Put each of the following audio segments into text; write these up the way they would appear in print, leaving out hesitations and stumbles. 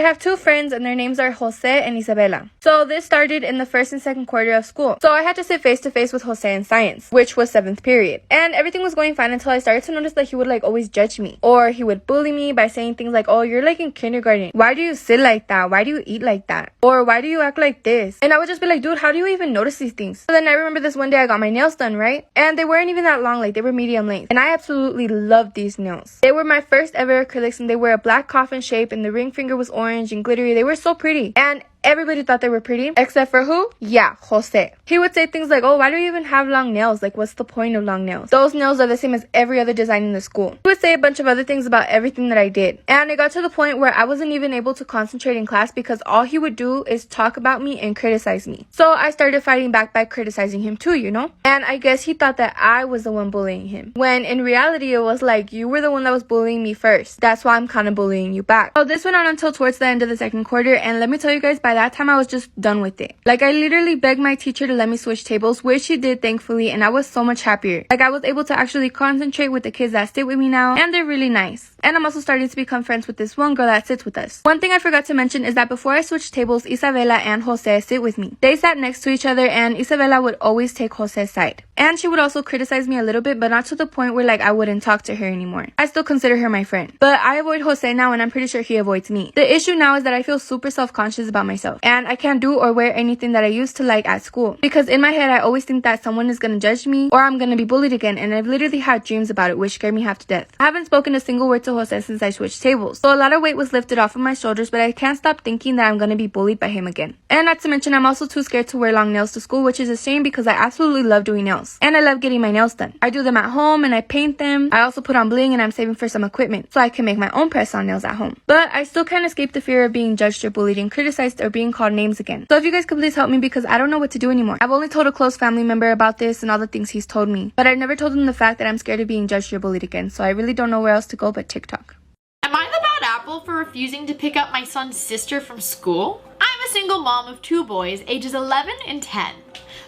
have two friends and their names are Jose and Isabela. So this started in the first and second quarter of school. So I had to sit face to face with Jose in science, which was 7th period. And everything was going fine until I started to notice that he would like always judge me. Or he would bully me by saying things like, oh, you're like in kindergarten. Why do you sit like that? Why do you eat like that? Or why do you act like this? And I would just be like, dude, how do you even notice these things? So then I remember this one day I got my nails done, right? And they weren't even that long, like they were medium length. And I absolutely loved these nails. They were my first ever acrylics and they were a black coffin shape and the ring finger was orange and glittery. They were so pretty. And everybody thought they were pretty, except for who? Yeah, Jose. He would say things like, oh, why do you even have long nails? Like, what's the point of long nails? Those nails are the same as every other design in the school. He would say a bunch of other things about everything that I did. And it got to the point where I wasn't even able to concentrate in class because all he would do is talk about me and criticize me. So I started fighting back by criticizing him too, you know? And I guess he thought that I was the one bullying him. When in reality, it was like, you were the one that was bullying me first. That's why I'm kind of bullying you back. So this went on until towards the end of the second quarter. And let me tell you guys, by that time, I was just done with it. Like, I literally begged my teacher to let me switch tables, which she did, thankfully, and I was so much happier. Like, I was able to actually concentrate with the kids that sit with me now, and they're really nice. And I'm also starting to become friends with this one girl that sits with us. One thing I forgot to mention is that before I switched tables, Isabela and Jose sit with me. They sat next to each other, and Isabela would always take Jose's side. And she would also criticize me a little bit, but not to the point where, like, I wouldn't talk to her anymore. I still consider her my friend. But I avoid Jose now, and I'm pretty sure he avoids me. The issue now is that I feel super self-conscious about myself, and I can't do or wear anything that I used to like at school. Because in my head, I always think that someone is gonna judge me, or I'm gonna be bullied again, and I've literally had dreams about it, which scare me half to death. I haven't spoken a single word to Jose since I switched tables. So a lot of weight was lifted off of my shoulders, but I can't stop thinking that I'm gonna be bullied by him again. And not to mention, I'm also too scared to wear long nails to school, which is a shame because I absolutely love doing nails. And I love getting my nails done. I do them at home and I paint them. I also put on bling and I'm saving for some equipment so I can make my own press-on nails at home. But I still can't escape the fear of being judged or bullied and criticized or being called names again. So if you guys could please help me because I don't know what to do anymore. I've only told a close family member about this and all the things he's told me. But I've never told him the fact that I'm scared of being judged or bullied again. So I really don't know where else to go but TikTok. Am I the bad apple for refusing to pick up my son's sister from school? I'm a single mom of 2 boys, ages 11 and 10.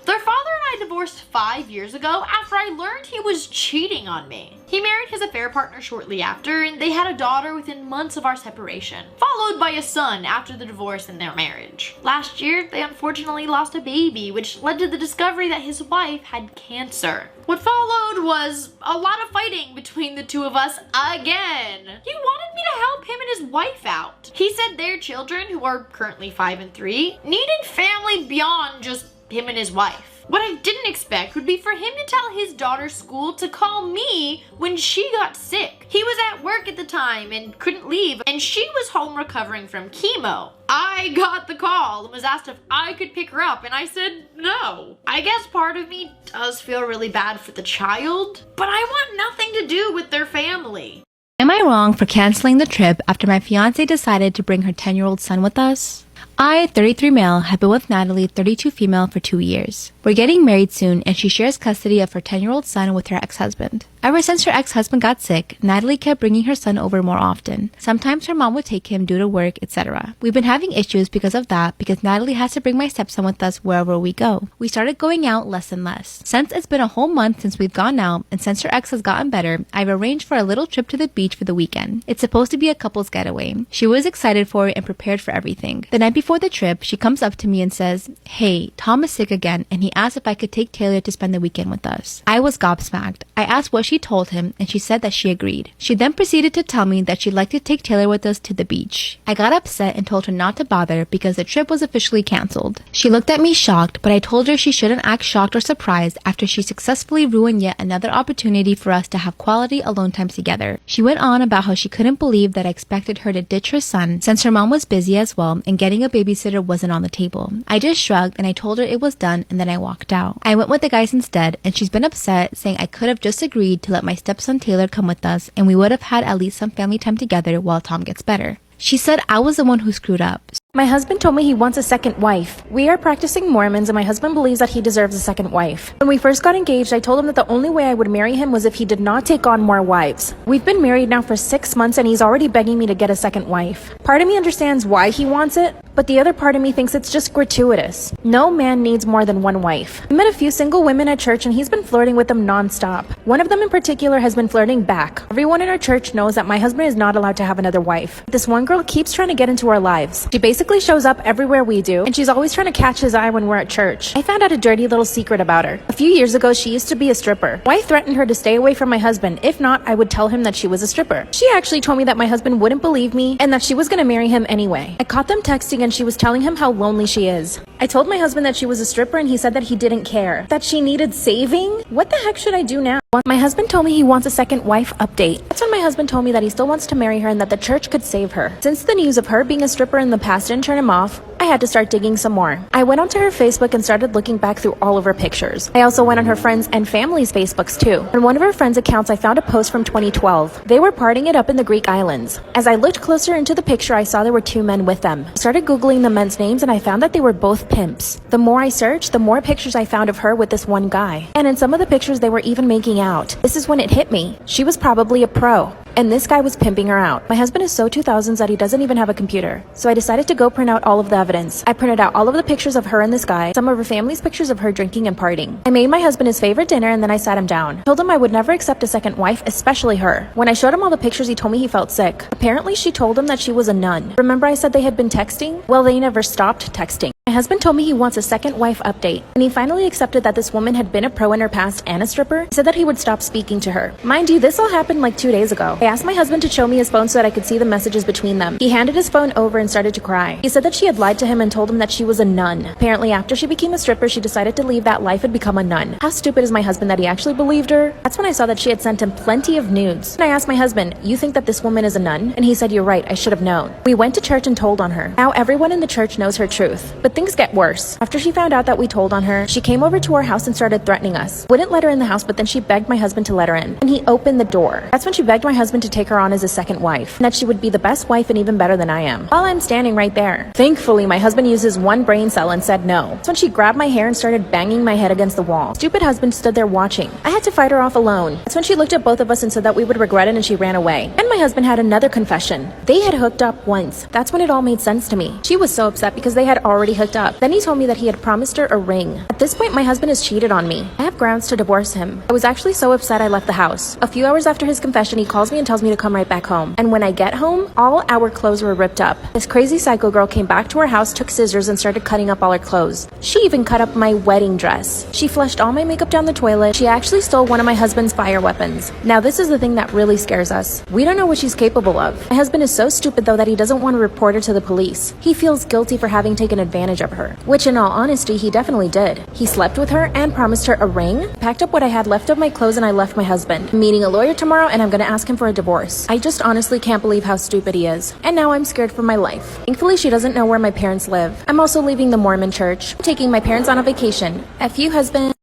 Their father and I divorced 5 years ago after I learned he was cheating on me. He married his affair partner shortly after, and they had a daughter within months of our separation, followed by a son after the divorce and their marriage. Last year, they unfortunately lost a baby, which led to the discovery that his wife had cancer. What followed was a lot of fighting between the two of us again. He wanted me to help him and his wife out. He said their children, who are currently 5 and 3, needed family beyond just him and his wife. What I didn't expect would be for him to tell his daughter's school to call me when she got sick. He was at work at the time and couldn't leave, and she was home recovering from chemo. I got the call and was asked if I could pick her up, and I said no. I guess part of me does feel really bad for the child, but I want nothing to do with their family. Am I wrong for canceling the trip after my fiance decided to bring her 10-year-old son with us? I, 33 male, have been with Natalie, 32 female, for 2 years. We're getting married soon, and she shares custody of her 10-year-old son with her ex-husband. Ever since her ex-husband got sick, Natalie kept bringing her son over more often. Sometimes her mom would take him due to work, etc. We've been having issues because of that, because Natalie has to bring my stepson with us wherever we go. We started going out less and less. Since it's been a whole month since we've gone out, and since her ex has gotten better, I've arranged for a little trip to the beach for the weekend. It's supposed to be a couple's getaway. She was excited for it and prepared for everything. The night before the trip, she comes up to me and says, "Hey, Tom is sick again, and he asked if I could take Taylor to spend the weekend with us." I was gobsmacked. I asked what she told him, and she said that she agreed. She then proceeded to tell me that she'd like to take Taylor with us to the beach. I got upset and told her not to bother because the trip was officially canceled. She looked at me shocked, but I told her she shouldn't act shocked or surprised after she successfully ruined yet another opportunity for us to have quality alone time together. She went on about how she couldn't believe that I expected her to ditch her son since her mom was busy as well and getting a babysitter wasn't on the table. I just shrugged and I told her it was done, and then I walked out. I went with the guys instead, and she's been upset, saying I could have just agreed to let my stepson Taylor come with us and we would have had at least some family time together while Tom gets better. She said I was the one who screwed up. My husband told me he wants a second wife. We are practicing Mormons and my husband believes that he deserves a second wife. When we first got engaged, I told him that the only way I would marry him was if he did not take on more wives. We've been married now for 6 months and he's already begging me to get a second wife. Part of me understands why he wants it, but the other part of me thinks it's just gratuitous. No man needs more than one wife. I met a few single women at church and he's been flirting with them non-stop. One of them in particular has been flirting back. Everyone in our church knows that my husband is not allowed to have another wife. This one girl keeps trying to get into our lives. She basically shows up everywhere we do, and she's always trying to catch his eye when we're at church. I found out a dirty little secret about her. A few years ago, she used to be a stripper. I threatened her to stay away from my husband. If not, I would tell him that she was a stripper. She actually told me that my husband wouldn't believe me and that she was gonna marry him anyway. I caught them texting and she was telling him how lonely she is. I told my husband that she was a stripper and he said that he didn't care. That she needed saving? What the heck should I do now? My husband told me he wants a second wife update. That's when my husband told me that he still wants to marry her and that the church could save her. Since the news of her being a stripper in the past didn't turn him off, I had to start digging some more. I went onto her Facebook and started looking back through all of her pictures. I also went on her friends' and family's Facebooks too. On one of her friends' accounts, I found a post from 2012. They were partying it up in the Greek islands. As I looked closer into the picture, I saw there were 2 men with them. I started Googling the men's names and I found that they were both pimps. The more I searched, the more pictures I found of her with this one guy. And in some of the pictures, they were even making out. This is when it hit me. She was probably a pro. And this guy was pimping her out. My husband is so 2000s that he doesn't even have a computer. So I decided to go print out all of the evidence. I printed out all of the pictures of her and this guy, some of her family's pictures of her drinking and partying. I made my husband his favorite dinner and then I sat him down. I told him I would never accept a second wife, especially her. When I showed him all the pictures, he told me he felt sick. Apparently she told him that she was a nun. Remember I said they had been texting? Well, they never stopped texting. My husband told me he wants a second wife update, and he finally accepted that this woman had been a pro in her past and a stripper. He said that he would stop speaking to her. Mind you, this all happened like 2 days ago. I asked my husband to show me his phone so that I could see the messages between them. He handed his phone over and started to cry. He said that she had lied to him and told him that she was a nun. Apparently, after she became a stripper, she decided to leave that life and become a nun. How stupid is my husband that he actually believed her? That's when I saw that she had sent him plenty of nudes. And I asked my husband, "You think that this woman is a nun?" And he said, "You're right, I should have known." We went to church and told on her. Now everyone in the church knows her truth. But things get worse. After she found out that we told on her, she came over to our house and started threatening us. Wouldn't let her in the house, but then she begged my husband to let her in. And he opened the door. That's when she begged my husband to take her on as a second wife, and that she would be the best wife and even better than I am. While I'm standing right there. Thankfully, my husband used his one brain cell and said no. That's when she grabbed my hair and started banging my head against the wall. Stupid husband stood there watching. I had to fight her off alone. That's when she looked at both of us and said that we would regret it and she ran away. And my husband had another confession. They had hooked up once. That's when it all made sense to me. She was so upset because they had already hooked up. Then he told me that he had promised her a ring. At this point, my husband has cheated on me. I have grounds to divorce him. I was actually so upset I left the house. A few hours after his confession, he calls me and tells me to come right back home. And when I get home, all our clothes were ripped up. This crazy psycho girl came back to our house, took scissors, and started cutting up all our clothes. She even cut up my wedding dress. She flushed all my makeup down the toilet. She actually stole one of my husband's fire weapons. Now this is the thing that really scares us. We don't know what she's capable of. My husband is so stupid though that he doesn't want to report her to the police. He feels guilty for having taken advantage of her. Which in all honesty, he definitely did. He slept with her and promised her a ring, packed up what I had left of my clothes, and I left my husband. I'm meeting a lawyer tomorrow and I'm gonna ask him for a divorce. I just honestly can't believe how stupid he is. And now I'm scared for my life. Thankfully, she doesn't know where my parents live. I'm also leaving the Mormon church. I'm taking my parents on a vacation. F you, husband.